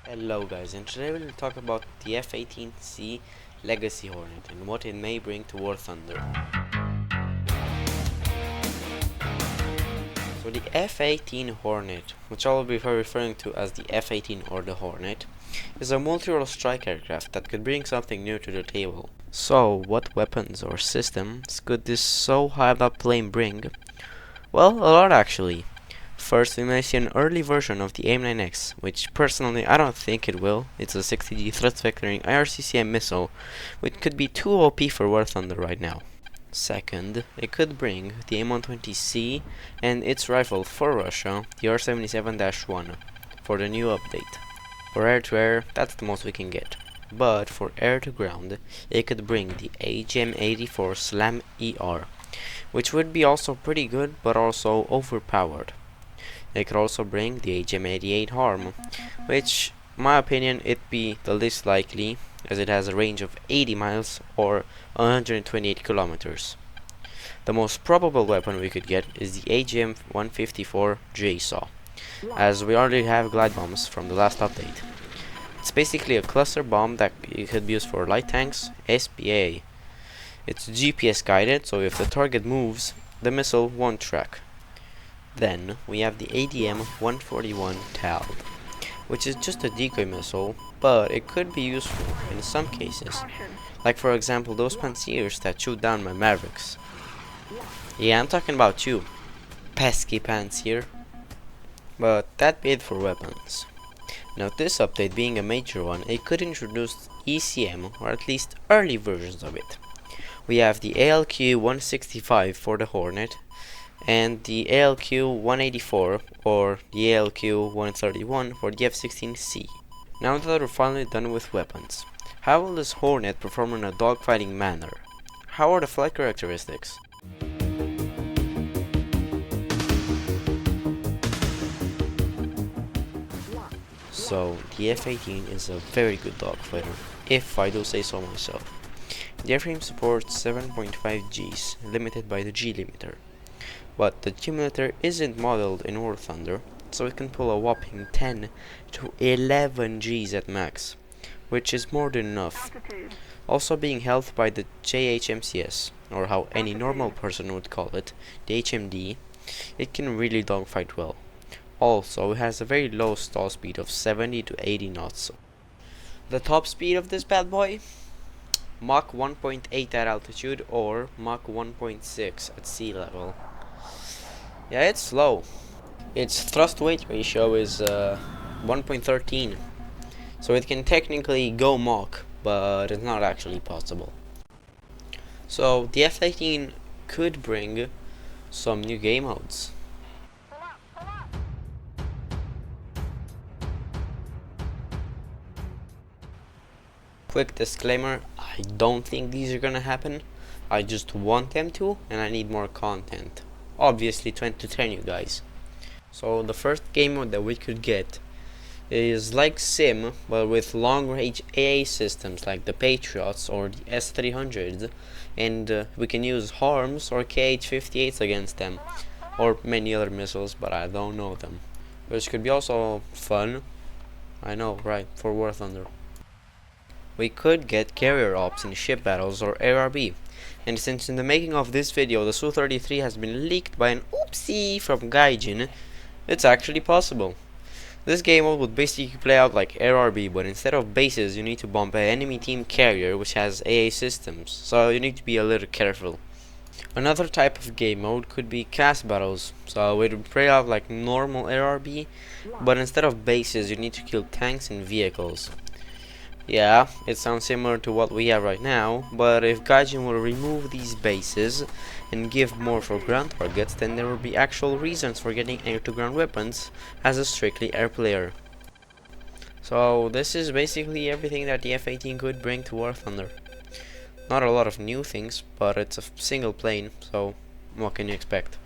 Hello guys, and today we'll talk about the F-18C Legacy Hornet and what it may bring to War Thunder. So the F-18 Hornet, which I will be referring to as the F-18 or the Hornet, is a multi-role strike aircraft that could bring something new to the table. So what weapons or systems could this so hyped up plane bring? Well, a lot actually. First, we may see an early version of the AIM-9X, which personally I don't think it will. It's a 60G threat vectoring IRCCM missile, which could be too OP for War Thunder right now. Second, it could bring the AIM-120C and its rival for Russia, the R77-1, for the new update. For air-to-air, that's the most we can get. But for air-to-ground, it could bring the AGM-84 SLAM ER, which would be also pretty good, but also overpowered. It could also bring the AGM-88 Harm, which, in my opinion, it'd be the least likely, as it has a range of 80 miles or 128 kilometers. The most probable weapon we could get is the AGM-154 JSAW, as we already have glide bombs from the last update. It's basically a cluster bomb that could be used for light tanks, SPA. It's GPS guided, so if the target moves, the missile won't track. Then we have the ADM-141 TAL, which is just a decoy missile, but it could be useful in some cases, like for example those Pansiers that shoot down my Mavericks. Yeah, I'm talking about you, pesky Pansier. But that be it for weapons. Now this update being a major one, it could introduce ECM, or at least early versions of it. We have the ALQ-165 for the Hornet, and the ALQ-184 or the ALQ-131 for the F-16C. Now that we're finally done with weapons, how will this Hornet perform in a dogfighting manner? How are the flight characteristics? So the F-18 is a very good dogfighter, if I do say so myself. The airframe supports 7.5 Gs, limited by the G limiter. But the G limiter isn't modeled in War Thunder, so it can pull a whopping 10 to 11 Gs at max, which is more than enough. Also being held by the JHMCS, or how any normal person would call it, the HMD, it can really dogfight well. Also, it has a very low stall speed of 70 to 80 knots. The top speed of this bad boy? Mach 1.8 at altitude or Mach 1.6 at sea level. Yeah, it's slow. Its thrust-weight ratio is 1.13, so it can technically go Mach, but it's not actually possible. So the F-18 could bring some new game modes. Quick disclaimer, I don't think these are gonna happen. I just want them to, and I need more content. Obviously to entertain you guys. So the first game mode that we could get is like Sim, but with long range AA systems like the Patriots or the S300s, and we can use Harms or KH-58s against them, or many other missiles, but I don't know them. Which could be also fun, I know, right, for War Thunder. We could get carrier ops in ship battles or ARB. And since in the making of this video the Su-33 has been leaked by an oopsie from Gaijin, it's actually possible. This game mode would basically play out like ARB, but instead of bases you need to bomb an enemy team carrier which has AA systems, so you need to be a little careful. Another type of game mode could be cast battles, so it would play out like normal ARB, but instead of bases you need to kill tanks and vehicles. Yeah, it sounds similar to what we have right now, but if Gaijin will remove these bases and give more for ground targets, then there will be actual reasons for getting air-to-ground weapons as a strictly air player. So this is basically everything that the F-18 could bring to War Thunder. Not a lot of new things, but it's a single plane, so what can you expect?